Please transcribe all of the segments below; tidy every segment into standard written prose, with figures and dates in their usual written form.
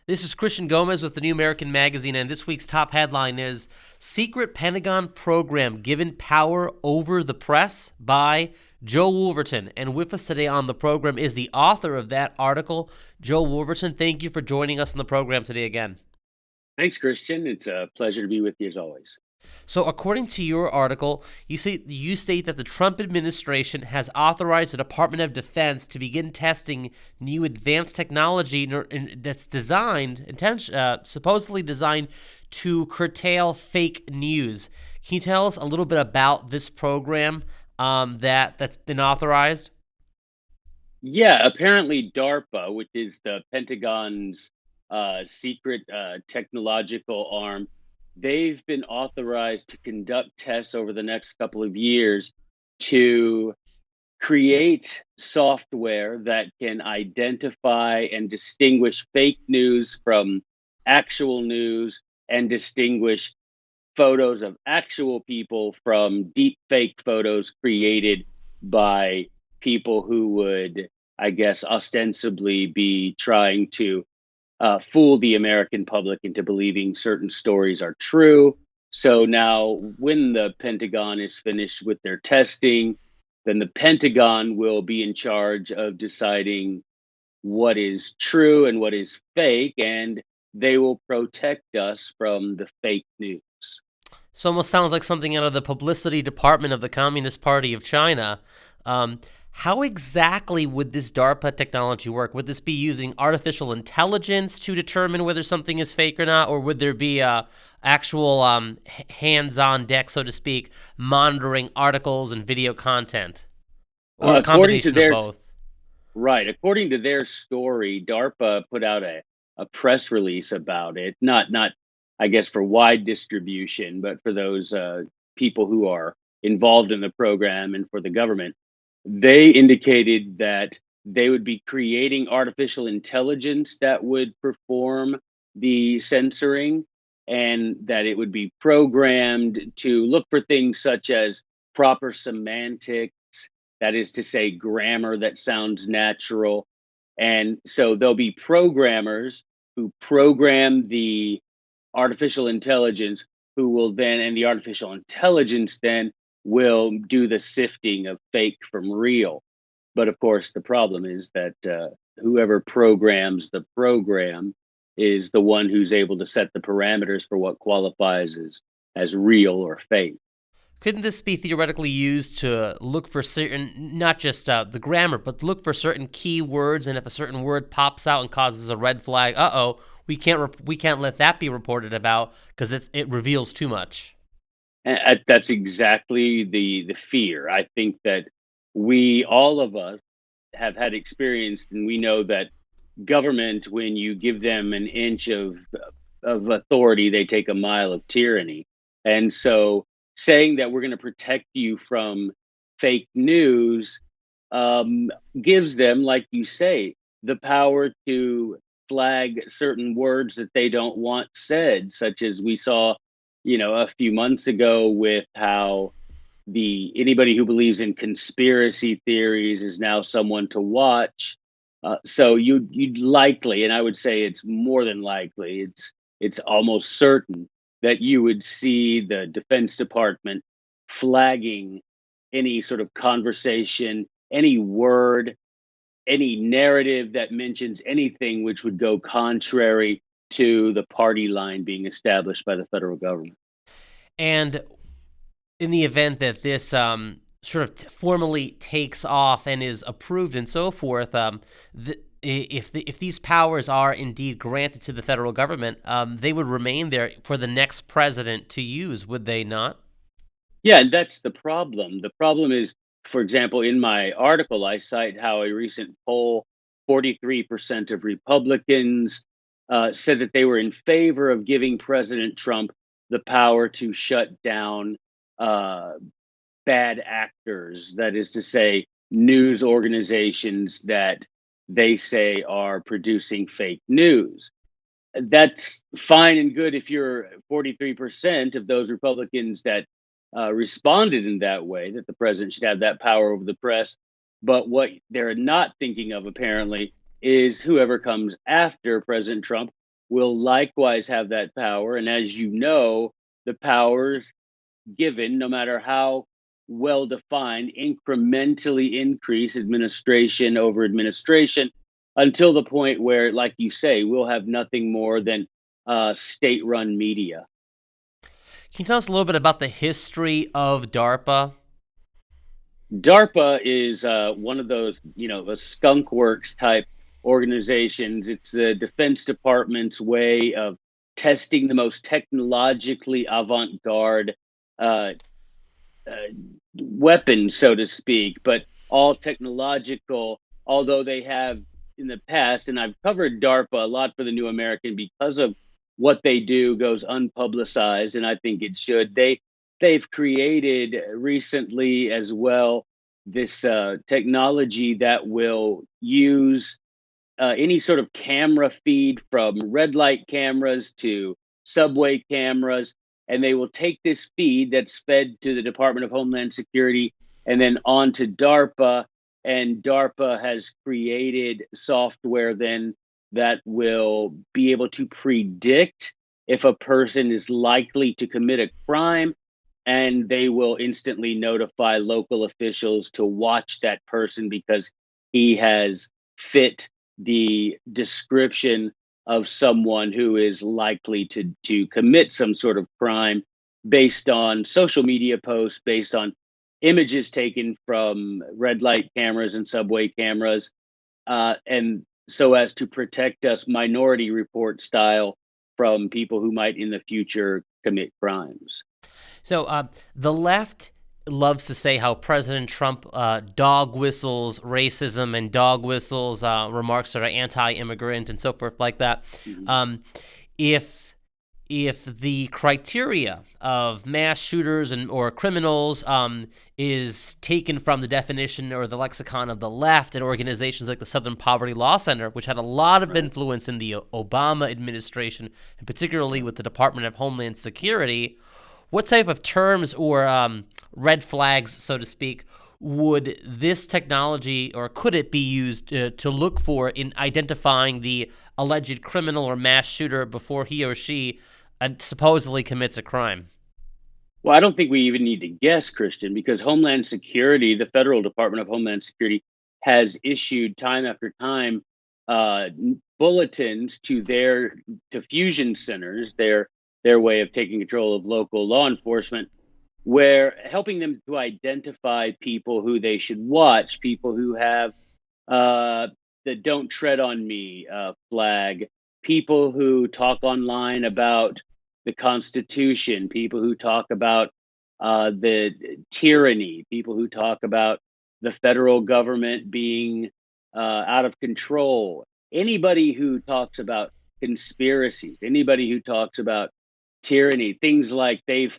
This is Christian Gomez with the New American Magazine, and this week's top headline is Secret Pentagon Program Given Power Over the Press by Joe Wolverton. And with us today on the program is the author of that article, Joe Wolverton. Thank you for joining us on the program today again. Thanks, Christian. It's a pleasure to be with you as always. So, according to your article, you state that the Trump administration has authorized the Department of Defense to begin testing new advanced technology that's supposedly designed to curtail fake news. Can you tell us a little bit about this program that's been authorized? Yeah, apparently DARPA, which is the Pentagon's secret technological arm, they've been authorized to conduct tests over the next couple of years to create software that can identify and distinguish fake news from actual news and distinguish photos of actual people from deep fake photos created by people who would, I guess, ostensibly be trying to fool the American public into believing certain stories are true. So now, when the Pentagon is finished with their testing, then the Pentagon will be in charge of deciding what is true and what is fake, and they will protect us from the fake news. This almost sounds like something out of the publicity department of the Communist Party of China. Um, how exactly would this DARPA technology work? Would this be using artificial intelligence to determine whether something is fake or not, or would there be a actual hands-on deck, so to speak, monitoring articles and video content, or a According to combination of their both? Right. According to their story, DARPA put out a press release about it, not I guess for wide distribution, but for those people who are involved in the program and for the government. They indicated that they would be creating artificial intelligence that would perform the censoring and that it would be programmed to look for things such as proper semantics, that is to say, grammar that sounds natural. And so there'll be programmers who program the artificial intelligence who will then, and the artificial intelligence then will do the sifting of fake from real. But of course, the problem is that whoever programs the program is the one who's able to set the parameters for what qualifies as real or fake. Couldn't this be theoretically used to look for certain, not just the grammar, but look for certain key words, and if a certain word pops out and causes a red flag, we can't let that be reported about because it reveals too much. And that's exactly the fear. I think that we all of us have had experience, and we know that government, when you give them an inch of authority, they take a mile of tyranny. And so, saying that we're going to protect you from fake news gives them, like you say, the power to flag certain words that they don't want said, such as we saw, a few months ago with how the anybody who believes in conspiracy theories is now someone to watch. So you'd likely, and I would say it's more than likely, it's almost certain that you would see the Defense Department flagging any sort of conversation, any word, any narrative that mentions anything which would go contrary to the party line being established by the federal government. And in the event that this sort of formally takes off and is approved and so forth, if these powers are indeed granted to the federal government, they would remain there for the next president to use, would they not? Yeah, and that's the problem. The problem is, for example, in my article, I cite how a recent poll, 43% of Republicans said that they were in favor of giving President Trump the power to shut down uh, bad actors. That is to say, news organizations that they say are producing fake news. That's fine and good if you're 43% of those Republicans that responded in that way, that the president should have that power over the press. But what they're not thinking of, apparently, is whoever comes after President Trump, will likewise have that power. And as you know, the powers given, no matter how well defined, incrementally increase administration over administration until the point where, like you say, we'll have nothing more than state run media. Can you tell us a little bit about the history of DARPA? DARPA is one of those, the skunk works type organizations. It's the Defense Department's way of testing the most technologically avant garde uh, uh, weapons, so to speak, but all technological, although they have in the past, and I've covered DARPA a lot for the New American because of what they do goes unpublicized, and I think it should. They've created recently as well this technology that will use any sort of camera feed from red light cameras to subway cameras. And they will take this feed that's fed to the Department of Homeland Security and then on to DARPA. And DARPA has created software then that will be able to predict if a person is likely to commit a crime. And they will instantly notify local officials to watch that person because he has fit the description of someone who is likely to commit some sort of crime based on social media posts, based on images taken from red light cameras and subway cameras, and so as to protect us minority report style from people who might in the future commit crimes. So the left loves to say how President Trump dog whistles racism and dog whistles remarks that are anti-immigrant and so forth like that. Mhm. Um, if if the criteria of mass shooters and or criminals is taken from the definition or the lexicon of the left and organizations like the Southern Poverty Law Center, which had a lot of Right. influence in the Obama administration, and particularly with the Department of Homeland Security, what type of terms or red flags, so to speak, would this technology or could it be used to look for in identifying the alleged criminal or mass shooter before he or she supposedly commits a crime? Well, I don't think we even need to guess, Christian, because Homeland Security, the federal Department of Homeland Security, has issued time after time bulletins to their diffusion centers, their way of taking control of local law enforcement, where helping them to identify people who they should watch, people who have uh, the "Don't Tread on Me" flag, people who talk online about the Constitution, people who talk about the tyranny, people who talk about the federal government being out of control. Anybody who talks about conspiracies, anybody who talks about tyranny, things like they've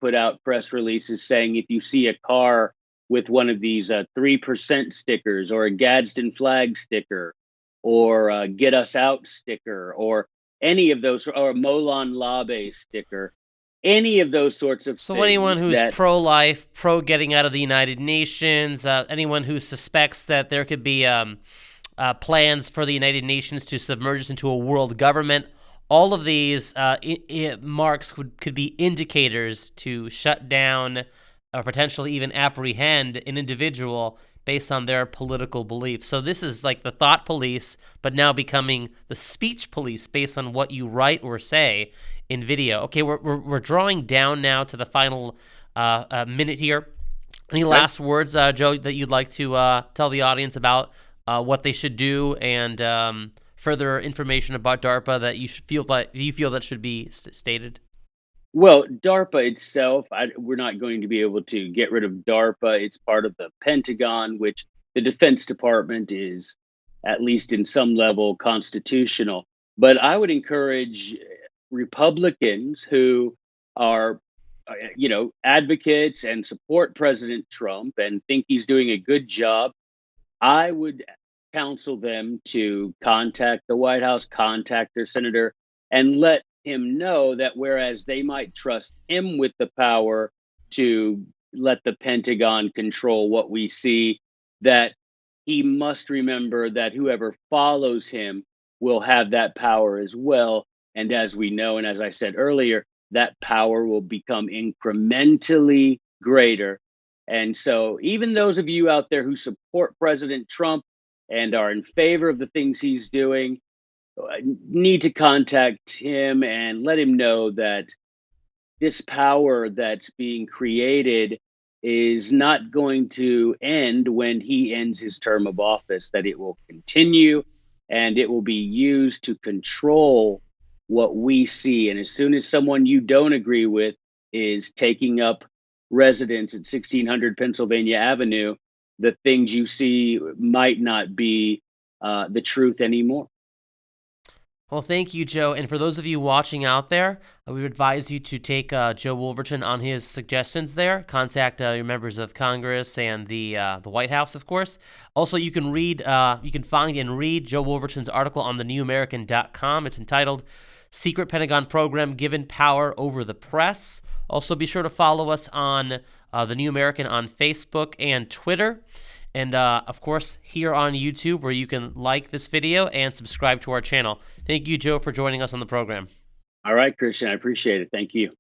put out press releases saying if you see a car with one of these 3% stickers or a Gadsden flag sticker or a Get Us Out sticker or any of those, or a Molon Labe sticker, any of those sorts of So anyone things who's that, pro-life, pro getting out of the United Nations, anyone who suspects that there could be plans for the United Nations to submerge us into a world government, all of these marks could be indicators to shut down or potentially even apprehend an individual based on their political beliefs. So this is like the thought police, but now becoming the speech police based on what you write or say in video. Okay, we're drawing down now to the final minute here. Any okay. last words, Joe, that you'd like to tell the audience about what they should do and further information about DARPA that you feel that should be stated? Well, DARPA itself, we're not going to be able to get rid of DARPA. It's part of the Pentagon, which the Defense Department is, at least in some level, constitutional. But I would encourage Republicans who are, advocates and support President Trump and think he's doing a good job. I would counsel them to contact the White House, contact their senator, and let him know that whereas they might trust him with the power to let the Pentagon control what we see, that he must remember that whoever follows him will have that power as well. And as we know, and as I said earlier, that power will become incrementally greater. And so, even those of you out there who support President Trump and are in favor of the things he's doing, need to contact him and let him know that this power that's being created is not going to end when he ends his term of office, that it will continue and it will be used to control what we see. And as soon as someone you don't agree with is taking up residence at 1600 Pennsylvania Avenue, the things you see might not be the truth anymore. Well, thank you, Joe. And for those of you watching out there, we would advise you to take Joe Wolverton on his suggestions there. Contact your members of Congress and the White House, of course. Also, you can find and read Joe Wolverton's article on thenewamerican.com. It's entitled "Secret Pentagon Program Given Power Over the Press." Also, be sure to follow us on The New American on Facebook and Twitter. And, of course, here on YouTube, where you can like this video and subscribe to our channel. Thank you, Joe, for joining us on the program. All right, Christian, I appreciate it. Thank you.